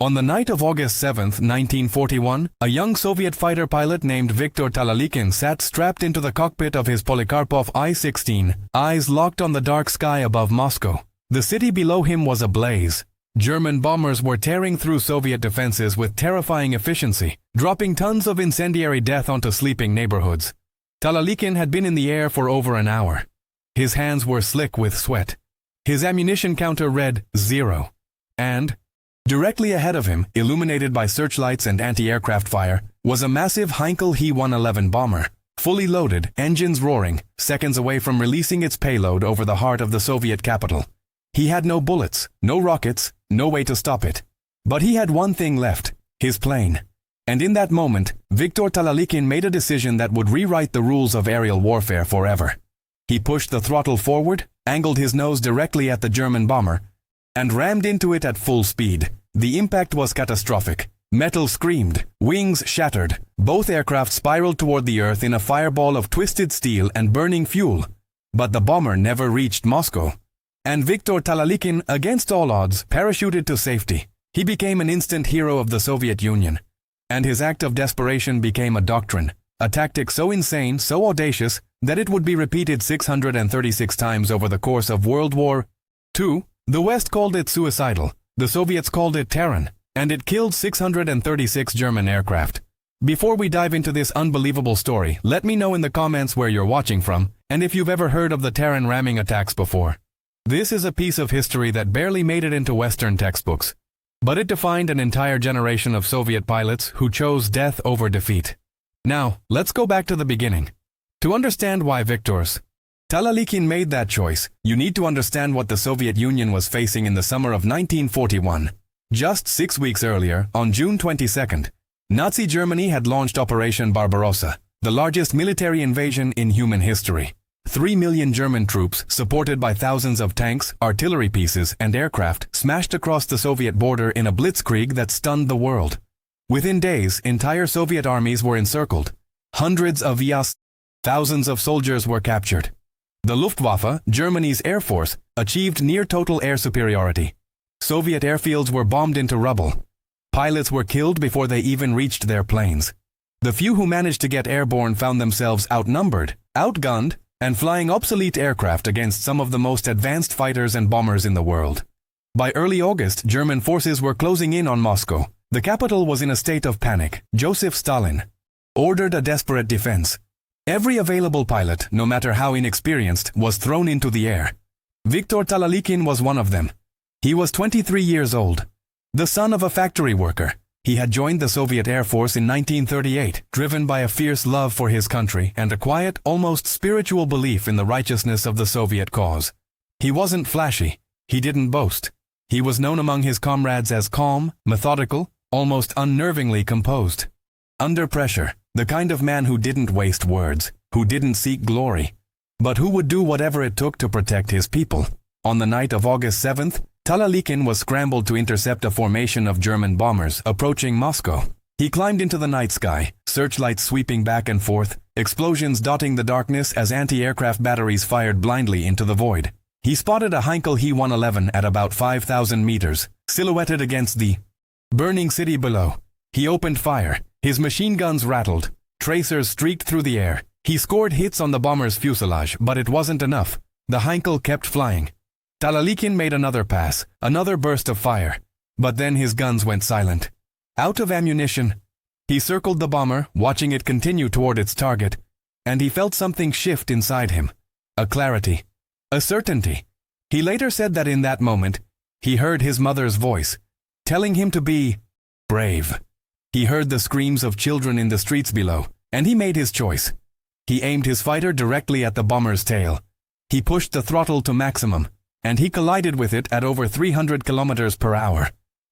On the night of August 7, 1941, a young Soviet fighter pilot named Viktor Talalikhin sat strapped into the cockpit of his Polikarpov I-16, eyes locked on the dark sky above Moscow. The city below him was ablaze. German bombers were tearing through Soviet defenses with terrifying efficiency, dropping tons of incendiary death onto sleeping neighborhoods. Talalikhin had been in the air for over an hour. His hands were slick with sweat. His ammunition counter read 0. And directly ahead of him, illuminated by searchlights and anti-aircraft fire, was a massive Heinkel He-111 bomber, fully loaded, engines roaring, seconds away from releasing its payload over the heart of the Soviet capital. He had no bullets, no rockets, no way to stop it. But he had one thing left, his plane. And in that moment, Viktor Talalikhin made a decision that would rewrite the rules of aerial warfare forever. He pushed the throttle forward, angled his nose directly at the German bomber, and rammed into it at full speed. The impact was catastrophic. Metal screamed, wings shattered. Both aircraft spiraled toward the earth in a fireball of twisted steel and burning fuel. But the bomber never reached Moscow. And Viktor Talalikhin, against all odds, parachuted to safety. He became an instant hero of the Soviet Union. And his act of desperation became a doctrine, a tactic so insane, so audacious, that it would be repeated 636 times over the course of World War II. The West called it suicidal, the Soviets called it Taran, and it killed 636 German aircraft. Before we dive into this unbelievable story, let me know in the comments where you're watching from, and if you've ever heard of the Taran ramming attacks before. This is a piece of history that barely made it into Western textbooks, but it defined an entire generation of Soviet pilots who chose death over defeat. Now, let's go back to the beginning. To understand why Viktor Talalikhin made that choice, you need to understand what the Soviet Union was facing in the summer of 1941. Just 6 weeks earlier, on June 22nd, Nazi Germany had launched Operation Barbarossa, the largest military invasion in human history. 3 million German troops, supported by thousands of tanks, artillery pieces, and aircraft, smashed across the Soviet border in a blitzkrieg that stunned the world. Within days, entire Soviet armies were encircled. Hundreds of thousands of soldiers were captured. The Luftwaffe, Germany's air force, achieved near-total air superiority. Soviet airfields were bombed into rubble. Pilots were killed before they even reached their planes. The few who managed to get airborne found themselves outnumbered, outgunned, and flying obsolete aircraft against some of the most advanced fighters and bombers in the world. By early August, German forces were closing in on Moscow. The capital was in a state of panic. Joseph Stalin ordered a desperate defense. Every available pilot, no matter how inexperienced, was thrown into the air. Viktor Talalikhin was one of them. He was 23 years old, the son of a factory worker. He had joined the Soviet Air Force in 1938, driven by a fierce love for his country and a quiet, almost spiritual belief in the righteousness of the Soviet cause. He wasn't flashy. He didn't boast. He was known among his comrades as calm, methodical, almost unnervingly composed. Under pressure, the kind of man who didn't waste words, who didn't seek glory, but who would do whatever it took to protect his people. On the night of August 7th, Talalikhin was scrambled to intercept a formation of German bombers approaching Moscow. He climbed into the night sky, searchlights sweeping back and forth, explosions dotting the darkness as anti-aircraft batteries fired blindly into the void. He spotted a Heinkel He-111 at about 5,000 meters, silhouetted against the burning city below. He opened fire. His machine guns rattled. Tracers streaked through the air. He scored hits on the bomber's fuselage, but it wasn't enough. The Heinkel kept flying. Talalikhin made another pass, another burst of fire. But then his guns went silent. Out of ammunition. He circled the bomber, watching it continue toward its target, and he felt something shift inside him. A clarity. A certainty. He later said that in that moment, he heard his mother's voice, telling him to be brave. He heard the screams of children in the streets below, and he made his choice. He aimed his fighter directly at the bomber's tail. He pushed the throttle to maximum, and he collided with it at over 300 kilometers per hour.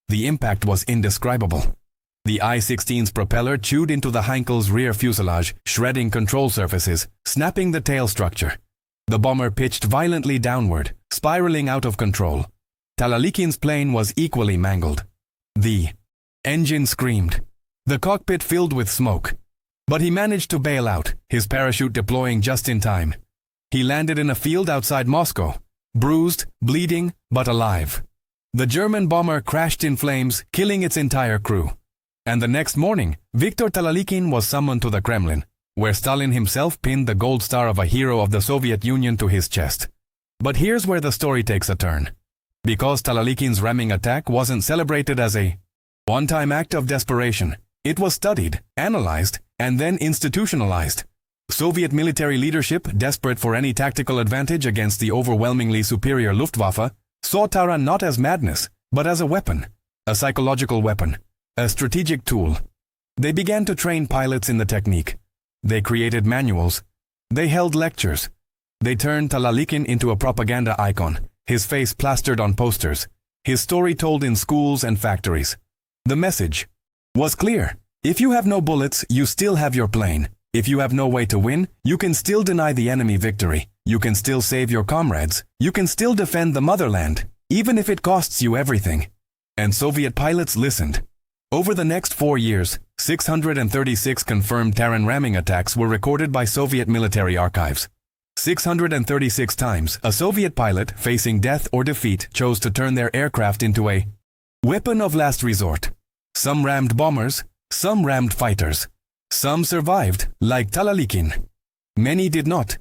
The impact was indescribable. The I-16's propeller chewed into the Heinkel's rear fuselage, shredding control surfaces, snapping the tail structure. The bomber pitched violently downward, spiraling out of control. Talalikhin's plane was equally mangled. The engine screamed. The cockpit filled with smoke. But he managed to bail out, his parachute deploying just in time. He landed in a field outside Moscow, bruised, bleeding, but alive. The German bomber crashed in flames, killing its entire crew. And the next morning, Viktor Talalikhin was summoned to the Kremlin, where Stalin himself pinned the gold star of a hero of the Soviet Union to his chest. But here's where the story takes a turn. Because Talalikhin's ramming attack wasn't celebrated as a one-time act of desperation, it was studied, analyzed, and then institutionalized. Soviet military leadership, desperate for any tactical advantage against the overwhelmingly superior Luftwaffe, saw Taran not as madness, but as a weapon, a psychological weapon, a strategic tool. They began to train pilots in the technique. They created manuals. They held lectures. They turned Talalikhin into a propaganda icon, his face plastered on posters, his story told in schools and factories. The message was clear. If you have no bullets, you still have your plane. If you have no way to win, you can still deny the enemy victory. You can still save your comrades. You can still defend the motherland, even if it costs you everything. And Soviet pilots listened. Over the next 4 years, 636 confirmed Taran ramming attacks were recorded by Soviet military archives. 636 times, a Soviet pilot facing death or defeat chose to turn their aircraft into a weapon of last resort. Some rammed bombers, some rammed fighters. Some survived, like Talalikhin. Many did not.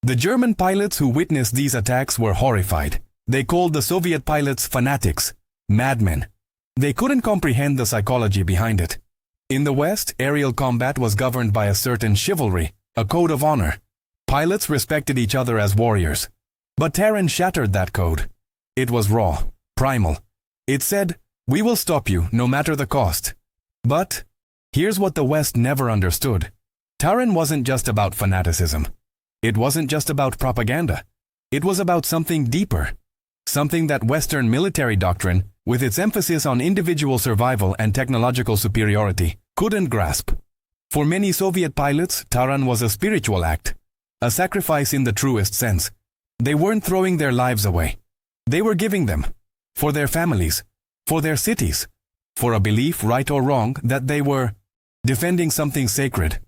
The German pilots who witnessed these attacks were horrified. They called the Soviet pilots fanatics, madmen. They couldn't comprehend the psychology behind it. In the West, aerial combat was governed by a certain chivalry, a code of honor. Pilots respected each other as warriors. But Taran shattered that code. It was raw, primal. It said, "We will stop you, no matter the cost." But here's what the West never understood. Taran wasn't just about fanaticism. It wasn't just about propaganda. It was about something deeper. Something that Western military doctrine, with its emphasis on individual survival and technological superiority, couldn't grasp. For many Soviet pilots, Taran was a spiritual act, a sacrifice in the truest sense. They weren't throwing their lives away. They were giving them, for their families, for their cities, for a belief, right or wrong, that they were defending something sacred.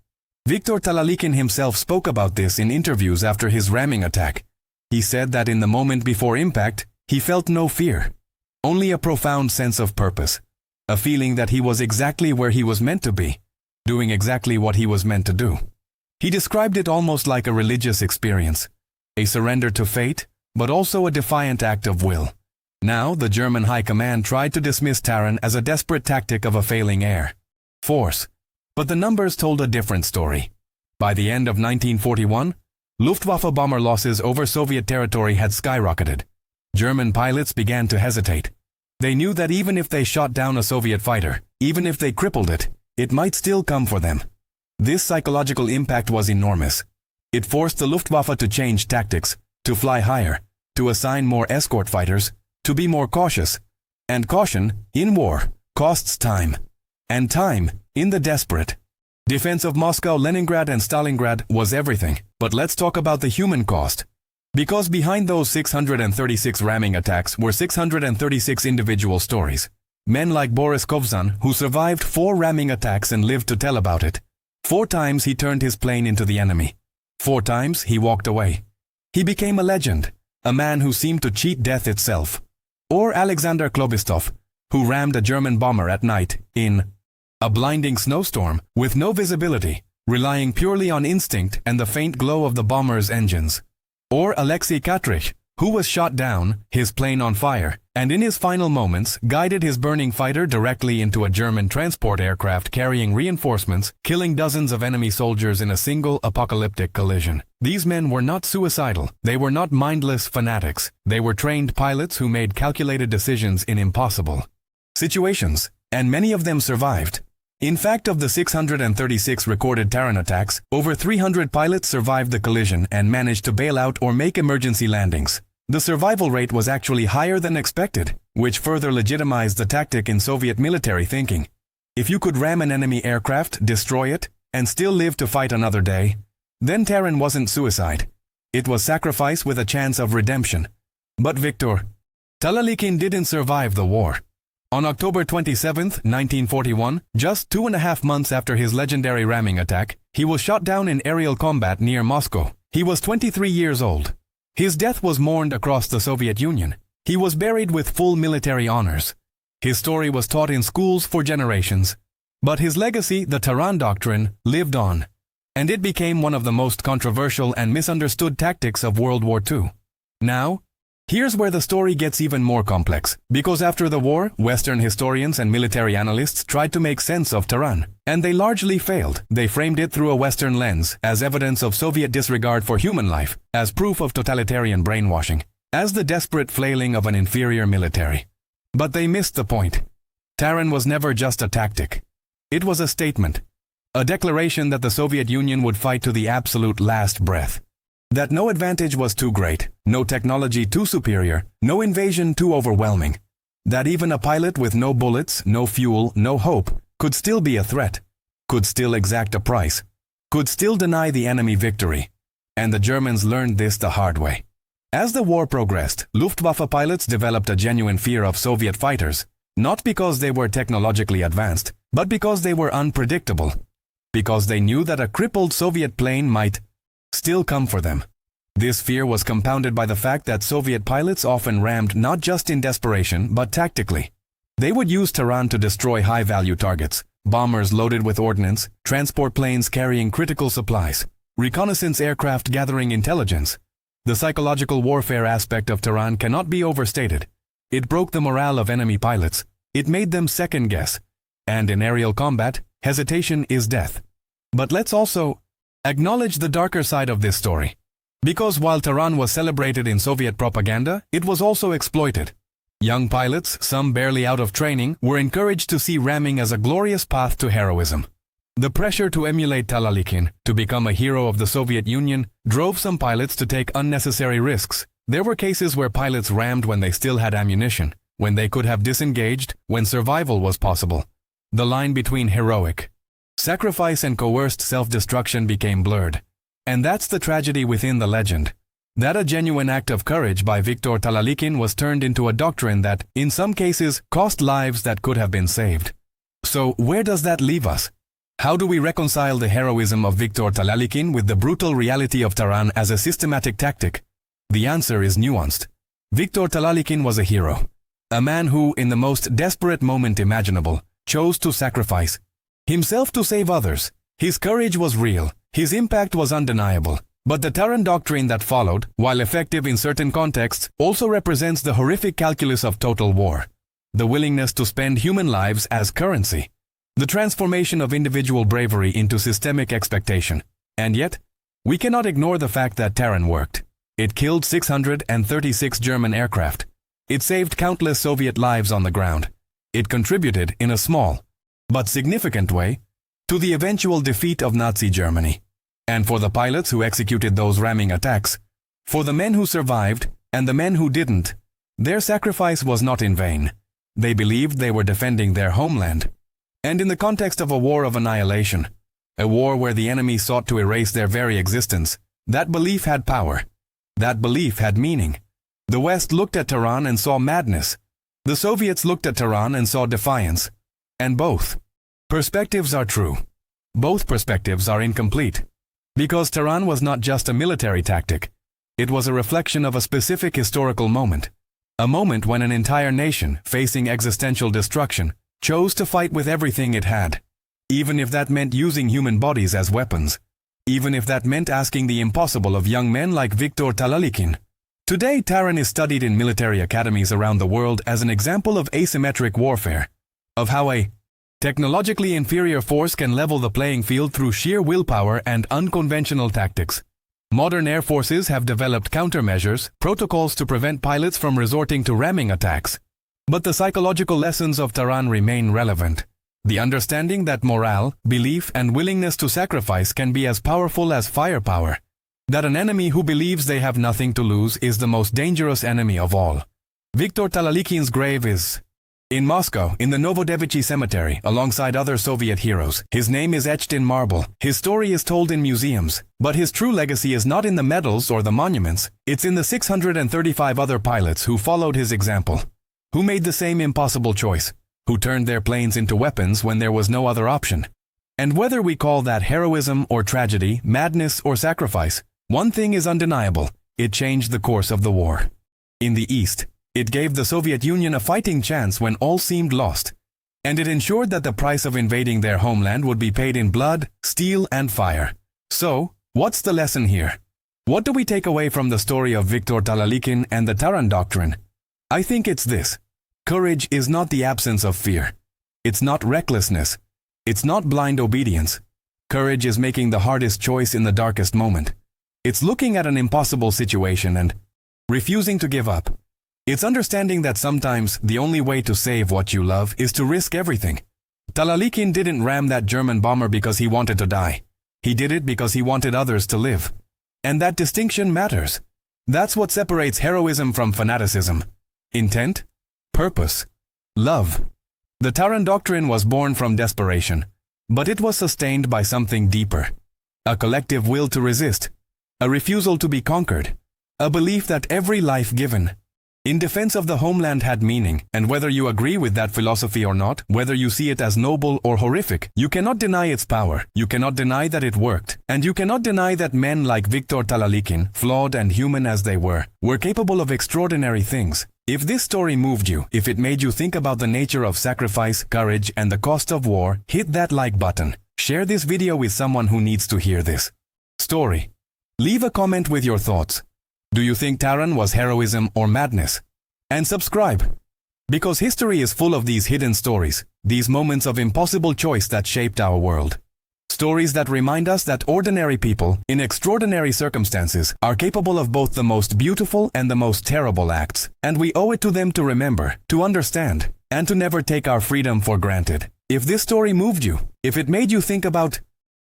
Viktor Talalikhin himself spoke about this in interviews after his ramming attack. He said that in the moment before impact, he felt no fear, only a profound sense of purpose, a feeling that he was exactly where he was meant to be, doing exactly what he was meant to do. He described it almost like a religious experience, a surrender to fate, but also a defiant act of will. Now, the German High Command tried to dismiss Taran as a desperate tactic of a failing air force. But the numbers told a different story. By the end of 1941, Luftwaffe bomber losses over Soviet territory had skyrocketed. German pilots began to hesitate. They knew that even if they shot down a Soviet fighter, even if they crippled it, it might still come for them. This psychological impact was enormous. It forced the Luftwaffe to change tactics, to fly higher, to assign more escort fighters, to be more cautious. And caution, in war, costs time. And time, in the desperate defense of Moscow, Leningrad, and Stalingrad, was everything. But let's talk about the human cost. Because behind those 636 ramming attacks were 636 individual stories. Men like Boris Kovzan, who survived 4 ramming attacks and lived to tell about it. 4 times he turned his plane into the enemy. 4 times he walked away. He became a legend, a man who seemed to cheat death itself. Or Alexander Klobistov, who rammed a German bomber at night in a blinding snowstorm with no visibility, relying purely on instinct and the faint glow of the bomber's engines. Or Alexei Katrich, who was shot down, his plane on fire, and in his final moments guided his burning fighter directly into a German transport aircraft carrying reinforcements, killing dozens of enemy soldiers in a single apocalyptic collision. These men were not suicidal. They were not mindless fanatics. They were trained pilots who made calculated decisions in impossible situations, and many of them survived. In fact, of the 636 recorded Taran attacks, over 300 pilots survived the collision and managed to bail out or make emergency landings. The survival rate was actually higher than expected, which further legitimized the tactic in Soviet military thinking. If you could ram an enemy aircraft, destroy it, and still live to fight another day, then Taran wasn't suicide. It was sacrifice with a chance of redemption. But Viktor Talalikhin didn't survive the war. On October 27, 1941, just 2.5 months after his legendary ramming attack, he was shot down in aerial combat near Moscow. He was 23 years old. His death was mourned across the Soviet Union. He was buried with full military honors. His story was taught in schools for generations. But his legacy, the Taran Doctrine, lived on, and it became one of the most controversial and misunderstood tactics of World War II. Now, here's where the story gets even more complex, because after the war, Western historians and military analysts tried to make sense of Taran, and they largely failed. They framed it through a Western lens, as evidence of Soviet disregard for human life, as proof of totalitarian brainwashing, as the desperate flailing of an inferior military. But they missed the point. Taran was never just a tactic. It was a statement, a declaration that the Soviet Union would fight to the absolute last breath. That no advantage was too great, no technology too superior, no invasion too overwhelming. That even a pilot with no bullets, no fuel, no hope, could still be a threat, could still exact a price, could still deny the enemy victory. And the Germans learned this the hard way. As the war progressed, Luftwaffe pilots developed a genuine fear of Soviet fighters, not because they were technologically advanced, but because they were unpredictable. Because they knew that a crippled Soviet plane might still come for them. This fear was compounded by the fact that Soviet pilots often rammed not just in desperation, but tactically. They would use Taran to destroy high-value targets, bombers loaded with ordnance, transport planes carrying critical supplies, reconnaissance aircraft gathering intelligence. The psychological warfare aspect of Taran cannot be overstated. It broke the morale of enemy pilots. It made them second-guess. And in aerial combat, hesitation is death. But let's also acknowledge the darker side of this story. Because while Taran was celebrated in Soviet propaganda, it was also exploited. Young pilots, some barely out of training, were encouraged to see ramming as a glorious path to heroism. The pressure to emulate Talalikhin, to become a hero of the Soviet Union, drove some pilots to take unnecessary risks. There were cases where pilots rammed when they still had ammunition, when they could have disengaged, when survival was possible. The line between heroic sacrifice and coerced self-destruction became blurred. And that's the tragedy within the legend. That a genuine act of courage by Viktor Talalikhin was turned into a doctrine that, in some cases, cost lives that could have been saved. So, where does that leave us? How do we reconcile the heroism of Viktor Talalikhin with the brutal reality of Taran as a systematic tactic? The answer is nuanced. Viktor Talalikhin was a hero. A man who, in the most desperate moment imaginable, chose to sacrifice himself to save others. His courage was real. His impact was undeniable. But the Taran doctrine that followed, while effective in certain contexts, also represents the horrific calculus of total war. The willingness to spend human lives as currency. The transformation of individual bravery into systemic expectation. And yet, we cannot ignore the fact that Taran worked. It killed 636 German aircraft. It saved countless Soviet lives on the ground. It contributed, in a small, but significant way, to the eventual defeat of Nazi Germany. And for the pilots who executed those ramming attacks, for the men who survived and the men who didn't, their sacrifice was not in vain. They believed they were defending their homeland. And in the context of a war of annihilation, a war where the enemy sought to erase their very existence, that belief had power. That belief had meaning. The West looked at Taran and saw madness. The Soviets looked at Taran and saw defiance. And both perspectives are true. Both perspectives are incomplete. Because Taran was not just a military tactic. It was a reflection of a specific historical moment. A moment when an entire nation, facing existential destruction, chose to fight with everything it had. Even if that meant using human bodies as weapons. Even if that meant asking the impossible of young men like Viktor Talalikhin. Today, Taran is studied in military academies around the world as an example of asymmetric warfare. Of how a technologically inferior force can level the playing field through sheer willpower and unconventional tactics. Modern air forces have developed countermeasures, protocols to prevent pilots from resorting to ramming attacks. But the psychological lessons of Taran remain relevant. The understanding that morale, belief, and willingness to sacrifice can be as powerful as firepower. That an enemy who believes they have nothing to lose is the most dangerous enemy of all. Viktor Talalikhin's grave is in Moscow, in the WWII cemetery, alongside other Soviet heroes. His name is etched in marble. His story is told in museums. But his true legacy is not in the medals or the monuments. It's in the 635 other pilots who followed his example. Who made the same impossible choice. Who turned their planes into weapons when there was no other option. And whether we call that heroism or tragedy, madness or sacrifice, one thing is undeniable. It changed the course of the war. In the East, It gave the Soviet Union a fighting chance when all seemed lost. And it ensured that the price of invading their homeland would be paid in blood, steel, and fire. So, what's the lesson here? What do we take away from the story of Viktor Talalikhin and the Taran Doctrine? I think it's this. Courage is not the absence of fear. It's not recklessness. It's not blind obedience. Courage is making the hardest choice in the darkest moment. It's looking at an impossible situation and refusing to give up. It's understanding that sometimes the only way to save what you love is to risk everything. Talalikhin didn't ram that German bomber because he wanted to die. He did it because he wanted others to live. And that distinction matters. That's what separates heroism from fanaticism. Intent, purpose, love. The Taran Doctrine was born from desperation, but it was sustained by something deeper. A collective will to resist, a refusal to be conquered, a belief that every life given in defense of the homeland had meaning, and whether you agree with that philosophy or not, whether you see it as noble or horrific, you cannot deny its power, you cannot deny that it worked, and you cannot deny that men like Viktor Talalikhin, flawed and human as they were capable of extraordinary things. If this story moved you, if it made you think about the nature of sacrifice, courage, and the cost of war, hit that like button. Share this video with someone who needs to hear this story. Leave a comment with your thoughts. Do you think Taran was heroism or madness? And subscribe. Because history is full of these hidden stories, these moments of impossible choice that shaped our world. Stories that remind us that ordinary people, in extraordinary circumstances, are capable of both the most beautiful and the most terrible acts, and we owe it to them to remember, to understand, and to never take our freedom for granted. If this story moved you, if it made you think about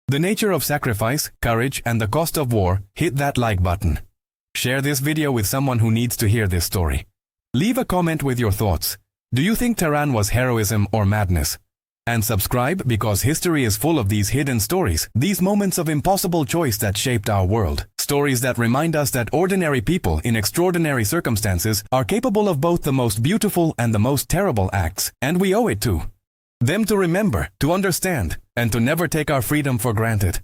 the nature of sacrifice, courage, and the cost of war, hit that like button. Share this video with someone who needs to hear this story. Leave a comment with your thoughts. Do you think Taran was heroism or madness? And subscribe because history is full of these hidden stories, these moments of impossible choice that shaped our world. Stories that remind us that ordinary people in extraordinary circumstances are capable of both the most beautiful and the most terrible acts, and we owe it to them to remember, to understand, and to never take our freedom for granted.